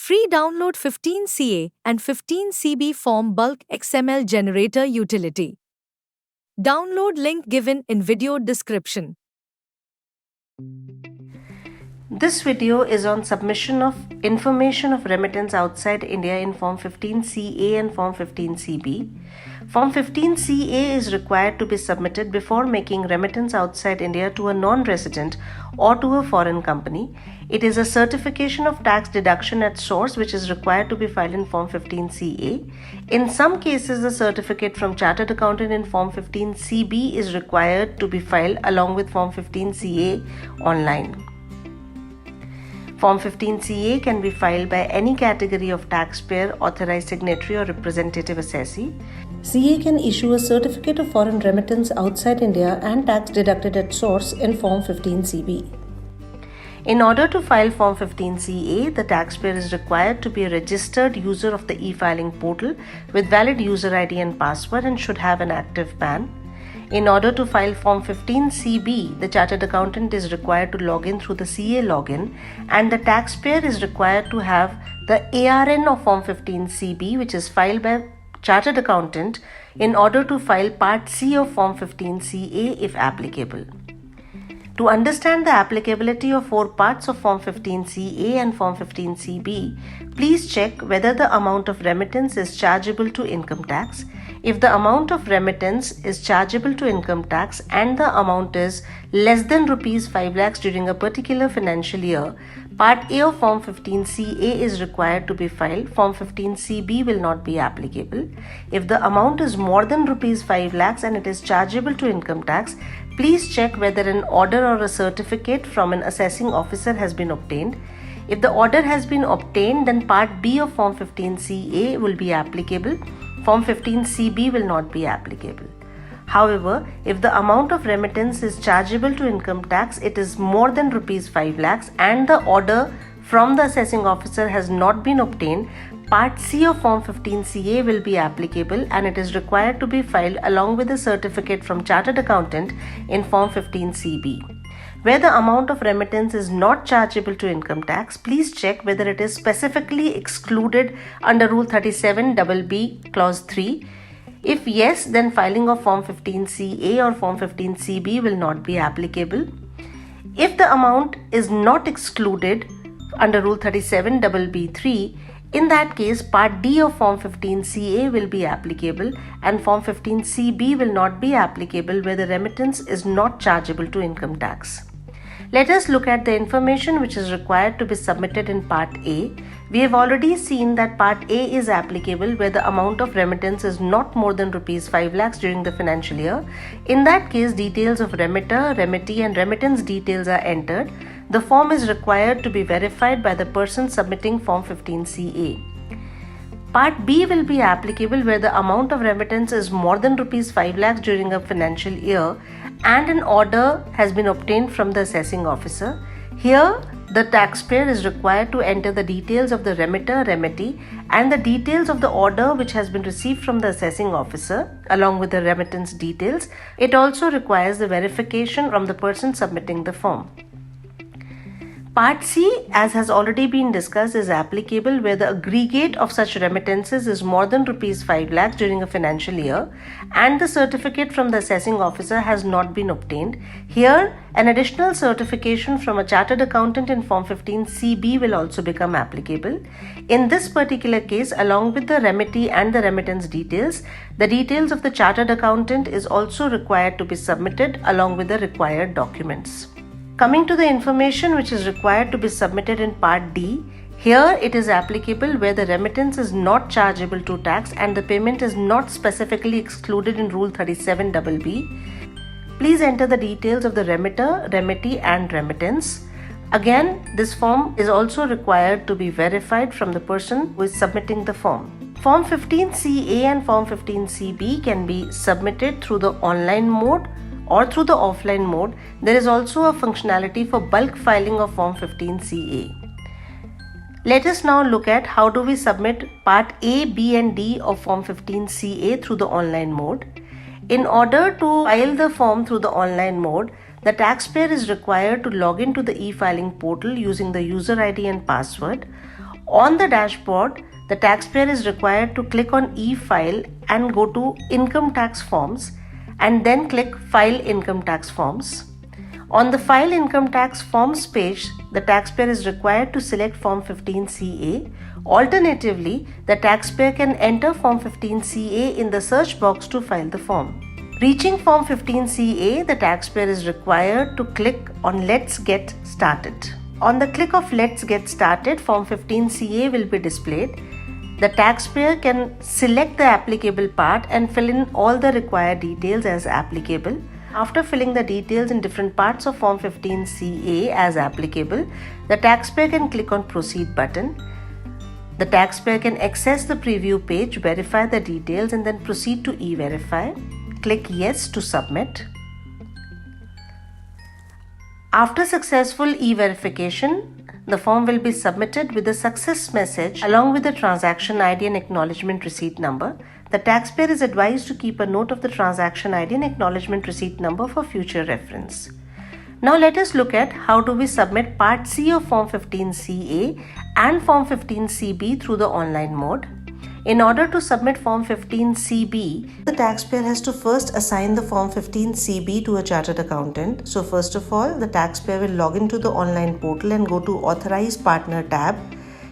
Free download 15CA and 15CB form bulk XML generator utility. Download link given in video description. This video is on submission of information of remittance outside India in Form 15CA and Form 15CB. Form 15CA is required to be submitted before making remittance outside India to a non-resident or to a foreign company. It is a certification of tax deduction at source which is required to be filed in Form 15CA. In some cases, the certificate from Chartered Accountant in Form 15CB is required to be filed along with Form 15CA online. Form 15CA can be filed by any category of taxpayer, authorized signatory or representative assessee. CA can issue a certificate of foreign remittance outside India and tax deducted at source in Form 15CB. In order to file Form 15CA, the taxpayer is required to be a registered user of the e-filing portal with valid user ID and password and should have an active PAN. In order to file Form 15CB, the Chartered Accountant is required to log in through the CA login, and the taxpayer is required to have the ARN of Form 15CB, which is filed by Chartered Accountant, in order to file Part C of Form 15CA if applicable. To understand the applicability of 4 parts of Form 15CA and Form 15CB, please check whether the amount of remittance is chargeable to income tax. If the amount of remittance is chargeable to income tax and the amount is less than Rs 5 lakhs during a particular financial year, Part A of Form 15CA is required to be filed. Form 15CB will not be applicable. If the amount is more than Rs 5 lakhs and it is chargeable to income tax, please check whether an order or a certificate from an assessing officer has been obtained. If the order has been obtained, then Part B of Form 15CA will be applicable. Form 15CB will not be applicable. However, if the amount of remittance is chargeable to income tax, it is more than Rs 5 lakhs and the order from the assessing officer has not been obtained, Part C of Form 15CA will be applicable and it is required to be filed along with a certificate from Chartered Accountant in Form 15CB. Where the amount of remittance is not chargeable to income tax, please check whether it is specifically excluded under Rule 37BB Clause 3. If yes, then filing of Form 15CA or Form 15CB will not be applicable. If the amount is not excluded under Rule 37BB3, in that case, Part D of Form 15CA will be applicable and Form 15CB will not be applicable where the remittance is not chargeable to income tax. Let us look at the information which is required to be submitted in Part A. We have already seen that Part A is applicable where the amount of remittance is not more than Rs 5 lakhs during the financial year. In that case, details of remitter, remittee and remittance details are entered. The form is required to be verified by the person submitting Form 15CA. Part B will be applicable where the amount of remittance is more than Rs 5 lakhs during a financial year and an order has been obtained from the assessing officer. Here, the taxpayer is required to enter the details of the remitter, remittee and the details of the order which has been received from the assessing officer along with the remittance details. It also requires the verification from the person submitting the form. Part C, as has already been discussed, is applicable where the aggregate of such remittances is more than Rs 5 lakhs during a financial year and the certificate from the assessing officer has not been obtained. Here, an additional certification from a Chartered Accountant in Form 15CB will also become applicable. In this particular case, along with the remittee and the remittance details, the details of the Chartered Accountant is also required to be submitted along with the required documents. Coming to the information which is required to be submitted in Part D, here it is applicable where the remittance is not chargeable to tax and the payment is not specifically excluded in Rule 37BB. Please enter the details of the remitter, remittee and remittance. Again, this form is also required to be verified from the person who is submitting the form. Form 15CA and Form 15CB can be submitted through the online mode or through the offline mode. There is also a functionality for bulk filing of Form 15CA. Let us now look at how do we submit Part A, B and D of Form 15CA through the online mode. In order to file the form through the online mode, the taxpayer is required to log into the e-filing portal using the user ID and password. On the dashboard, the taxpayer is required to click on e-file and go to income tax forms and then click file income tax forms. On the file income tax forms page, the taxpayer is required to select Form 15CA. Alternatively, the taxpayer can enter Form 15CA in the search box to file the form. Reaching Form 15CA, the taxpayer is required to click on Let's Get Started. On the click of Let's Get Started, Form 15CA will be displayed. The taxpayer can select the applicable part and fill in all the required details as applicable. After filling the details in different parts of Form 15CA as applicable, the taxpayer can click on Proceed button. The taxpayer can access the preview page, verify the details and then proceed to e-verify. Click Yes to submit. After successful e-verification, the form will be submitted with a success message along with the transaction ID and acknowledgement receipt number. The taxpayer is advised to keep a note of the transaction ID and acknowledgement receipt number for future reference. Now let us look at how do we submit Part C of Form 15CA and Form 15CB through the online mode. In order to submit Form 15CB, the taxpayer has to first assign the Form 15CB to a chartered accountant. So first of all, the taxpayer will log into the online portal and go to Authorize Partner tab.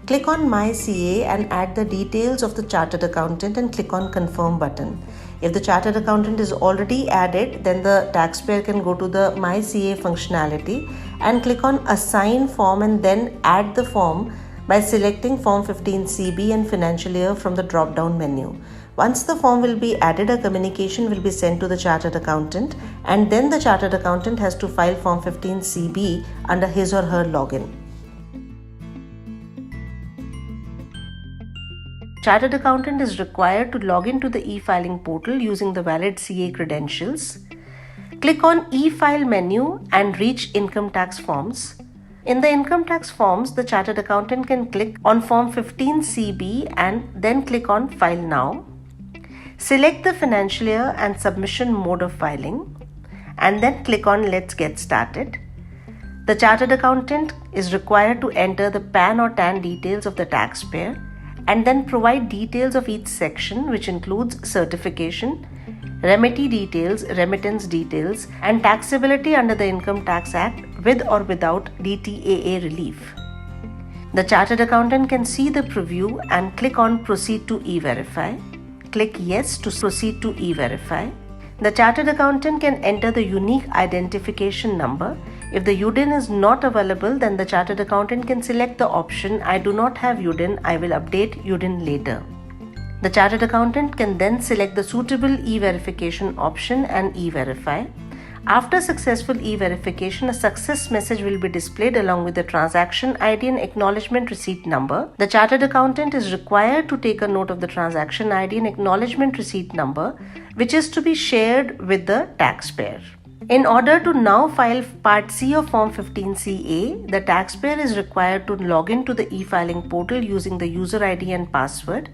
Click on My CA and add the details of the chartered accountant and click on Confirm button. If the chartered accountant is already added, then the taxpayer can go to the My CA functionality and click on Assign Form and then add the form by selecting Form 15CB and Financial Year from the drop-down menu. Once the form will be added, a communication will be sent to the chartered accountant and then the chartered accountant has to file Form 15CB under his or her login. Chartered accountant is required to log into the e-filing portal using the valid CA credentials. Click on e-file menu and reach income tax forms. In the income tax forms, the chartered accountant can click on Form 15CB and then click on File Now. Select the financial year and submission mode of filing and then click on Let's Get Started. The chartered accountant is required to enter the PAN or TAN details of the taxpayer and then provide details of each section, which includes certification, remedy details, remittance details, and taxability under the Income Tax Act with or without DTAA relief. The chartered accountant can see the preview and click on Proceed to e-verify. Click Yes to proceed to e-verify. The chartered accountant can enter the unique identification number. If the UDIN is not available, then the chartered accountant can select the option I do not have UDIN, I will update UDIN later. The chartered accountant can then select the suitable e-verification option and e-verify. After successful e-verification, a success message will be displayed along with the transaction ID and acknowledgement receipt number. The chartered accountant is required to take a note of the transaction ID and acknowledgement receipt number, which is to be shared with the taxpayer. In order to now file Part C of Form 15CA, the taxpayer is required to log into the e-filing portal using the user ID and password.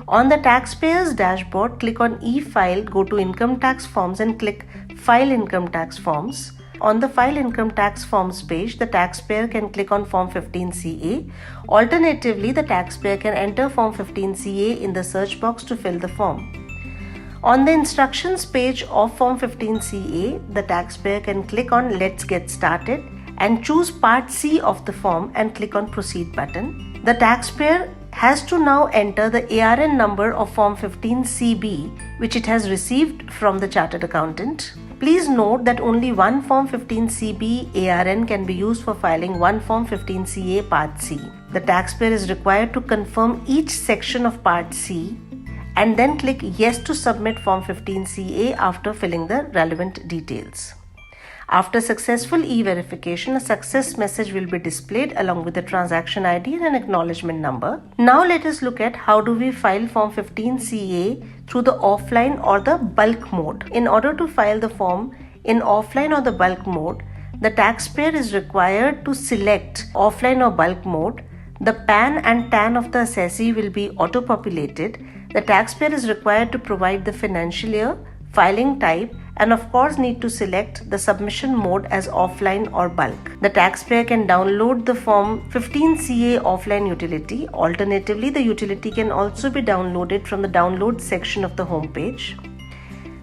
On the taxpayer's dashboard, click on e-file, go to Income Tax Forms and click File Income Tax Forms. On the File Income Tax Forms page, the taxpayer can click on Form 15CA. Alternatively, the taxpayer can enter Form 15CA in the search box to fill the form. On the instructions page of Form 15CA, the taxpayer can click on Let's Get Started and choose Part C of the form and click on Proceed button. The taxpayer has to now enter the ARN number of Form 15CB, which it has received from the chartered accountant. Please note that only one Form 15CB ARN can be used for filing one Form 15CA Part C. The taxpayer is required to confirm each section of Part C and then click Yes to submit Form 15CA after filling the relevant details. After successful e-verification, a success message will be displayed along with the transaction ID and an acknowledgement number. Now let us look at how do we file Form 15CA through the offline or the bulk mode. In order to file the form in offline or the bulk mode, the taxpayer is required to select offline or bulk mode. The PAN and TAN of the assessee will be auto-populated. The taxpayer is required to provide the financial year, filing type and of course need to select the submission mode as offline or bulk. The taxpayer can download the Form 15CA offline utility. Alternatively, the utility can also be downloaded from the download section of the homepage.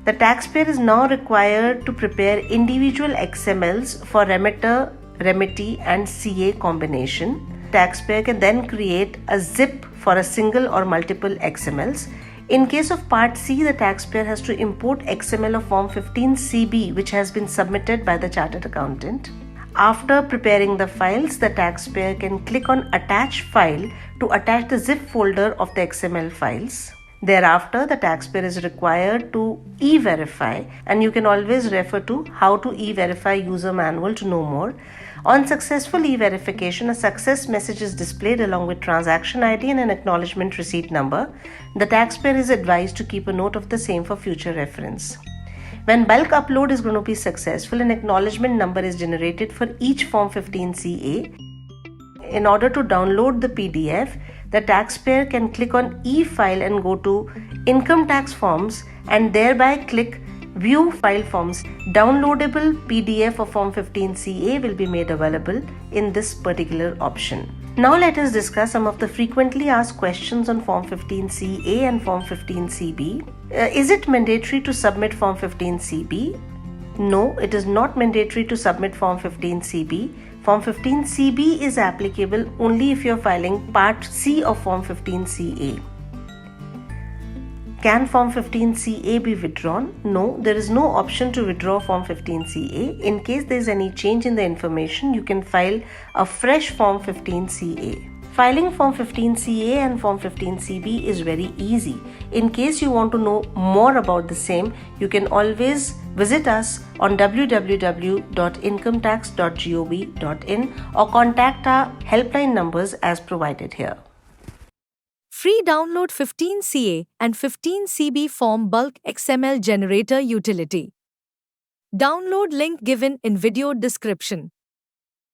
The taxpayer is now required to prepare individual XMLs for remitter, remitee and CA combination. Taxpayer can then create a zip for a single or multiple XMLs. In case of Part C, the taxpayer has to import XML of Form 15CB which has been submitted by the Chartered Accountant. After preparing the files, the taxpayer can click on Attach File to attach the zip folder of the XML files. Thereafter, the taxpayer is required to e-verify, and you can always refer to How to E-Verify User Manual to know more. On successful e-verification, a success message is displayed along with transaction ID and an acknowledgement receipt number. The taxpayer is advised to keep a note of the same for future reference. When bulk upload is going to be successful, an acknowledgement number is generated for each Form 15CA. In order to download the PDF, the taxpayer can click on e-file and go to Income Tax Forms and thereby click View File Forms. Downloadable PDF of Form 15CA will be made available in this particular option. Now let us discuss some of the frequently asked questions on Form 15CA and Form 15CB. Is it mandatory to submit Form 15CB? No, it is not mandatory to submit Form 15CB. Form 15CB is applicable only if you are filing Part C of Form 15CA. Can Form 15CA be withdrawn? No, there is no option to withdraw Form 15CA. In case there is any change in the information, you can file a fresh Form 15CA. Filing Form 15CA and Form 15CB is very easy. In case you want to know more about the same, you can always visit us on www.incometax.gov.in or contact our helpline numbers as provided here. Free download 15CA and 15CB form bulk XML generator utility. Download link given in video description.